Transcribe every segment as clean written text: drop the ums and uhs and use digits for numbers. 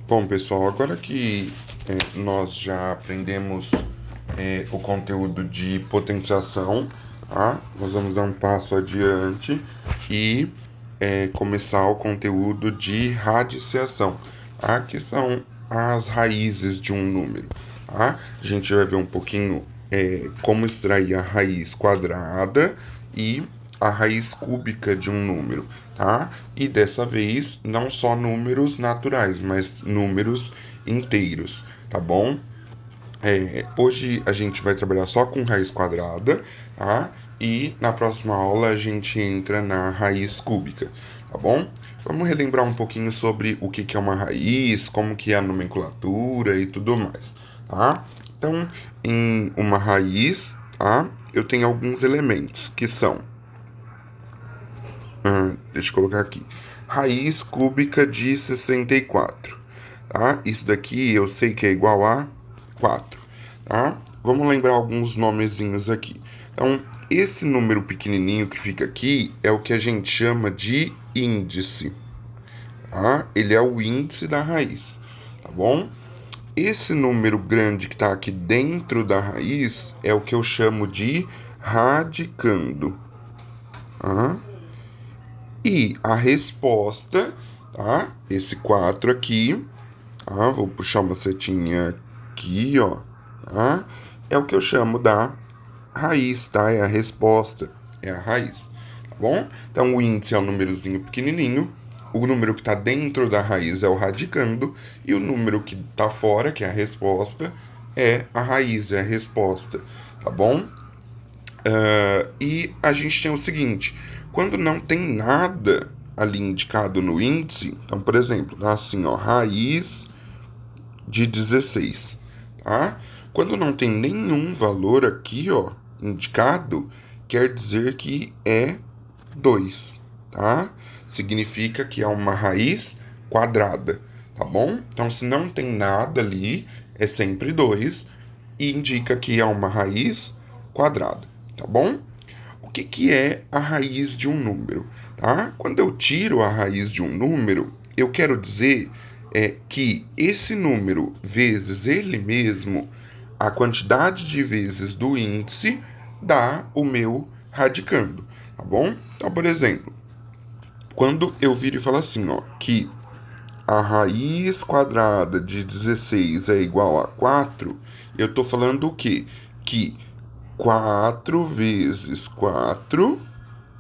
Bom, pessoal, agora que nós já aprendemos o conteúdo de potenciação, tá? Nós vamos dar um passo adiante e começar o conteúdo de radiciação, tá? Que são as raízes de um número, tá? A gente vai ver um pouquinho como extrair a raiz quadrada e a raiz cúbica de um número, tá? E dessa vez não só números naturais, mas números inteiros, tá bom? Hoje a gente vai trabalhar só com raiz quadrada, tá? E na próxima aula a gente entra na raiz cúbica, tá bom? Vamos relembrar um pouquinho sobre o que é uma raiz, como que é a nomenclatura e tudo mais, tá? Então, em uma raiz, tá? Eu tenho alguns elementos que são deixa eu colocar aqui. Raiz cúbica de 64. Tá? Isso daqui eu sei que é igual a 4. Tá? Vamos lembrar alguns nomezinhos aqui. Então, esse número pequenininho que fica aqui é o que a gente chama de índice. Tá? Ele é o índice da raiz. Tá bom? Esse número grande que está aqui dentro da raiz é o que eu chamo de radicando. Tá? E a resposta, tá? Esse 4 aqui, tá? Vou puxar uma setinha aqui, ó, tá? É o que eu chamo da raiz, tá? É a resposta, é a raiz, tá bom? Então o índice é um númerozinho pequenininho, o número que está dentro da raiz é o radicando, e o número que está fora, que é a resposta, é a raiz, é a resposta, tá bom? E a gente tem o seguinte: quando não tem nada ali indicado no índice, então, por exemplo, tá assim, ó, raiz de 16, tá? Quando não tem nenhum valor aqui, ó, indicado, quer dizer que é 2, tá? Significa que é uma raiz quadrada, tá bom? Então, se não tem nada ali, é sempre 2 e indica que é uma raiz quadrada, tá bom? O que é a raiz de um número, tá? Quando eu tiro a raiz de um número, eu quero dizer que esse número vezes ele mesmo, a quantidade de vezes do índice, dá o meu radicando, tá bom? Então, por exemplo, quando eu viro e falo assim, ó, que a raiz quadrada de 16 é igual a 4, eu estou falando o quê? Que 4 vezes 4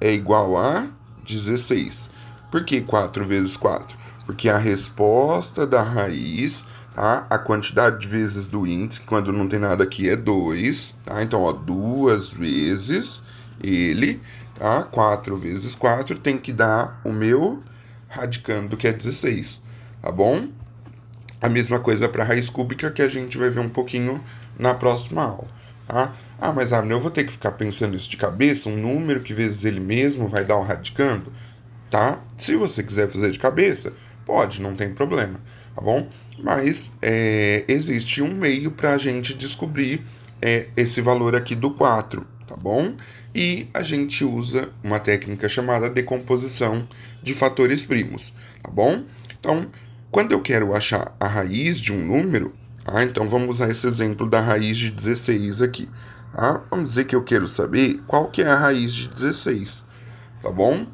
é igual a 16. Por que 4 vezes 4? Porque a resposta da raiz, tá? A quantidade de vezes do índice, quando não tem nada aqui, é 2, tá? Então, ó, 2 vezes ele, tá? 4 vezes 4 tem que dar o meu radicando, que é 16, tá bom? A mesma coisa para raiz cúbica que a gente vai ver um pouquinho na próxima aula, tá? Ah, mas Abner, eu vou ter que ficar pensando isso de cabeça, um número que vezes ele mesmo vai dar o radicando, tá? Se você quiser fazer de cabeça, pode, não tem problema, tá bom? Mas existe um meio para a gente descobrir esse valor aqui do 4, tá bom? E a gente usa uma técnica chamada decomposição de fatores primos, tá bom? Então, quando eu quero achar a raiz de um número, tá? Então vamos usar esse exemplo da raiz de 16 aqui, tá? Vamos dizer que eu quero saber qual que é a raiz de 16, tá bom?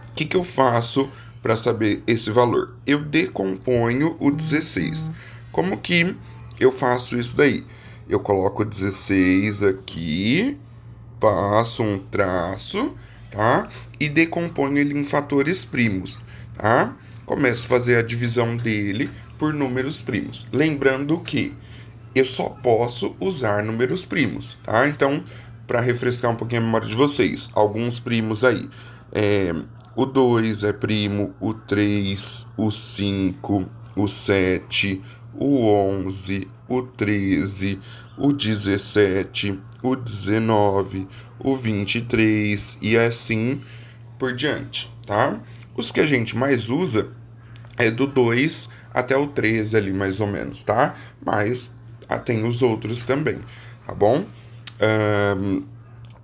O que eu faço para saber esse valor? Eu decomponho o 16. Como que eu faço isso daí? Eu coloco 16 aqui, passo um traço, tá? E decomponho ele em fatores primos, tá? Começo a fazer a divisão dele por números primos. Lembrando que eu só posso usar números primos, tá? Então, para refrescar um pouquinho a memória de vocês, alguns primos aí. É, o 2 é primo, o 3, o 5, o 7, o 11, o 13, o 17, o 19, o 23 e assim por diante, tá? Os que a gente mais usa é do 2 até o 13 ali, mais ou menos, tá? Mas tem os outros também, tá bom? Ahn,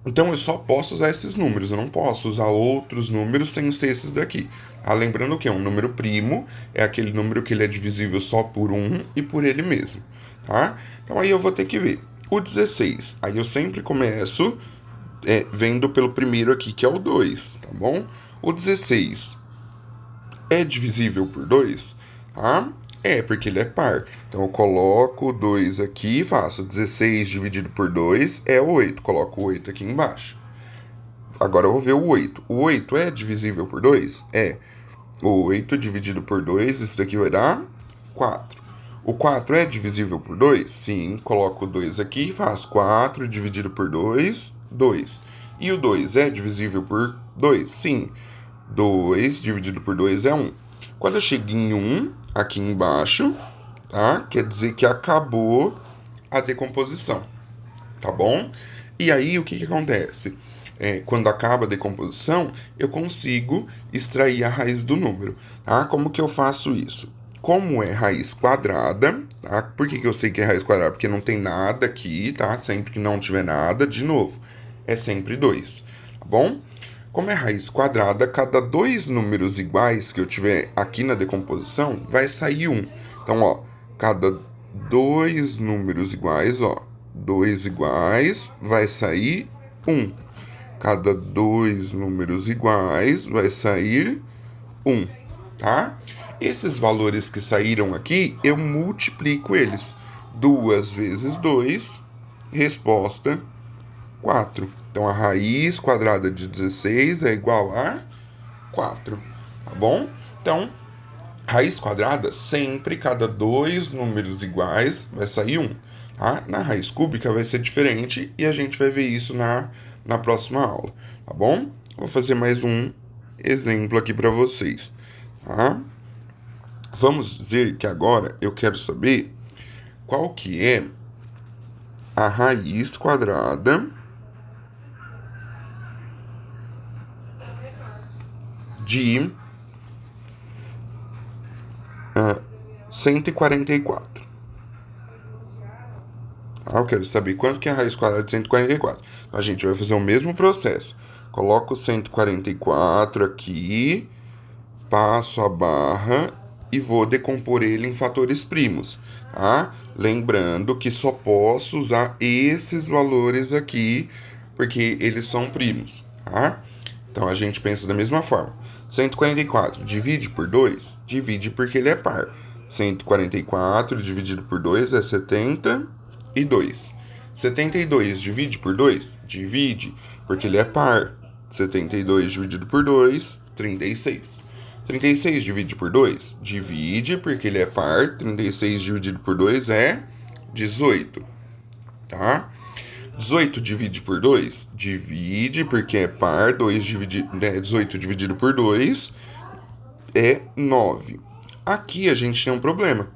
Então eu só posso usar esses números, eu não posso usar outros números sem ser esses daqui. Lembrando que um número primo é aquele número que ele é divisível só por um e por ele mesmo, tá? Então aí eu vou ter que ver. O 16, aí eu sempre começo vendo pelo primeiro aqui, que é o 2, tá bom? O 16 é divisível por 2, tá? É, porque ele é par. Então eu coloco o 2 aqui e faço 16 dividido por 2 é 8. Coloco o 8 aqui embaixo. Agora eu vou ver o 8. O 8 é divisível por 2? É. O 8 dividido por 2, isso daqui vai dar 4. O 4 é divisível por 2? Sim. Coloco o 2 aqui e faço 4 dividido por 2, 2. E o 2 é divisível por 2? Sim. 2 dividido por 2 é 1. Quando eu chego em 1, aqui embaixo, tá? Quer dizer que acabou a decomposição, tá bom? E aí, o que acontece? Quando acaba a decomposição, eu consigo extrair a raiz do número, tá? Como que eu faço isso? Como é raiz quadrada, tá? Por que eu sei que é raiz quadrada? Porque não tem nada aqui, tá? Sempre que não tiver nada, de novo, é sempre 2, tá bom? Como é raiz quadrada, cada dois números iguais que eu tiver aqui na decomposição, vai sair 1. Então, ó, cada dois números iguais, ó, 2 iguais, vai sair 1. Cada dois números iguais, vai sair 1, tá? Esses valores que saíram aqui, eu multiplico eles. 2 vezes 2, resposta 4. Então a raiz quadrada de 16 é igual a 4, tá bom? Então, raiz quadrada, sempre cada dois números iguais vai sair 1. Tá? Na raiz cúbica vai ser diferente e a gente vai ver isso na próxima aula, tá bom? Vou fazer mais um exemplo aqui para vocês, tá? Vamos dizer que agora eu quero saber qual que é a raiz quadrada de 144. Ah, eu quero saber quanto que é a raiz quadrada de 144. Então, a gente vai fazer o mesmo processo. Coloco o 144 aqui, passo a barra e vou decompor ele em fatores primos, tá? Lembrando que só posso usar esses valores aqui, porque eles são primos, tá? Então, a gente pensa da mesma forma. 144 divide por 2, divide porque ele é par. 144 dividido por 2 é 72. 72 divide por 2, divide porque ele é par. 72 dividido por 2, 36. 36 divide por 2, divide porque ele é par. 36 dividido por 2 é 18, tá? 18 divide por 2, divide porque é par. 18 dividido por 2 é 9. Aqui a gente tem um problema,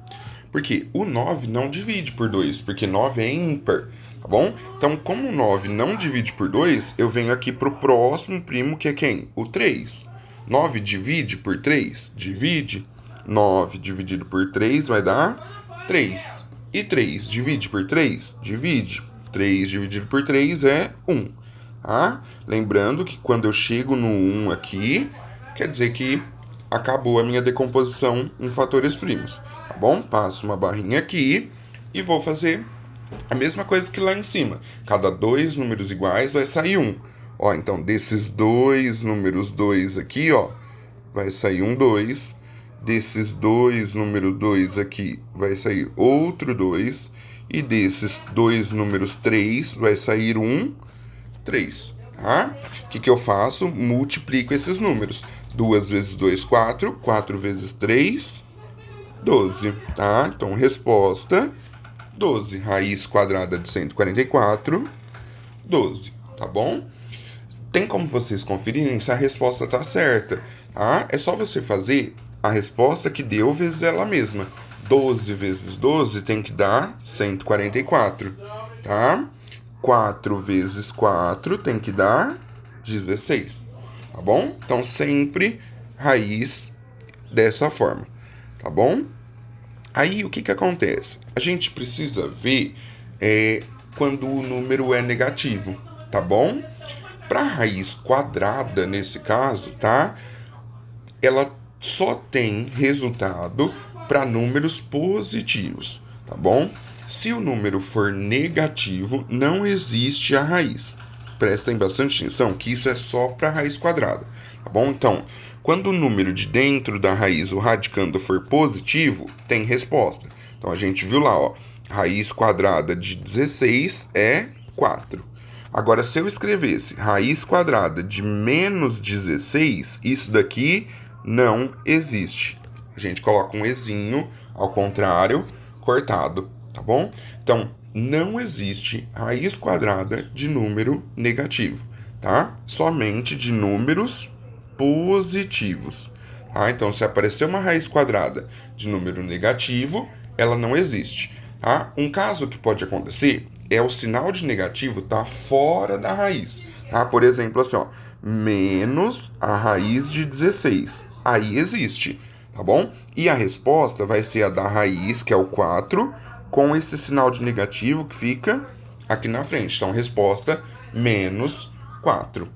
porque o 9 não divide por 2, porque 9 é ímpar, tá bom? Então, como o 9 não divide por 2, eu venho aqui pro próximo primo, que é quem? O 3. 9 divide por 3? Divide. 9 dividido por 3 vai dar 3. E 3 divide por 3? Divide. 3 dividido por 3 é 1. Tá? Lembrando que quando eu chego no 1 aqui, quer dizer que acabou a minha decomposição em fatores primos. Tá bom? Passo uma barrinha aqui e vou fazer a mesma coisa que lá em cima. Cada dois números iguais vai sair 1. Ó, então desses dois números 2 aqui, ó, vai sair um 2. Desses dois números 2 aqui vai sair outro 2. E desses dois números 3 vai sair um 3, tá? O que eu faço? Multiplico esses números. 2 vezes 2, 4. 4 vezes 3, 12, tá? Então, resposta, 12. Raiz quadrada de 144, 12, tá bom? Tem como vocês conferirem se a resposta tá certa, tá? É só você fazer a resposta que deu vezes ela mesma. 12 vezes 12 tem que dar 144, tá? 4 vezes 4 tem que dar 16, tá bom? Então, sempre raiz dessa forma, tá bom? Aí, o que acontece? A gente precisa ver quando o número é negativo, tá bom? Para raiz quadrada, nesse caso, tá? Ela só tem resultado para números positivos, tá bom? Se o número for negativo, não existe a raiz. Prestem bastante atenção que isso é só para raiz quadrada, tá bom? Então, quando o número de dentro da raiz, o radicando, for positivo, tem resposta. Então a gente viu lá, ó, raiz quadrada de 16 é 4. Agora, se eu escrevesse raiz quadrada de menos 16, isso daqui não existe. A gente coloca um ezinho ao contrário, cortado, tá bom? Então, não existe raiz quadrada de número negativo, tá? Somente de números positivos. Tá? Então, se aparecer uma raiz quadrada de número negativo, ela não existe. Tá? Um caso que pode acontecer é o sinal de negativo estar fora da raiz. Tá? Por exemplo, assim, ó, menos a raiz de 16. Aí existe, tá bom? E a resposta vai ser a da raiz, que é o 4, com esse sinal de negativo que fica aqui na frente. Então, resposta menos 4,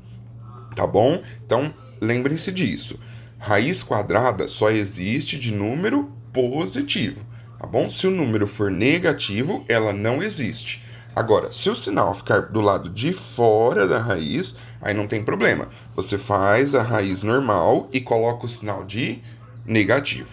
tá bom? Então, lembrem-se disso. Raiz quadrada só existe de número positivo, tá bom? Se o número for negativo, ela não existe. Agora, se o sinal ficar do lado de fora da raiz, aí não tem problema. Você faz a raiz normal e coloca o sinal de negativo.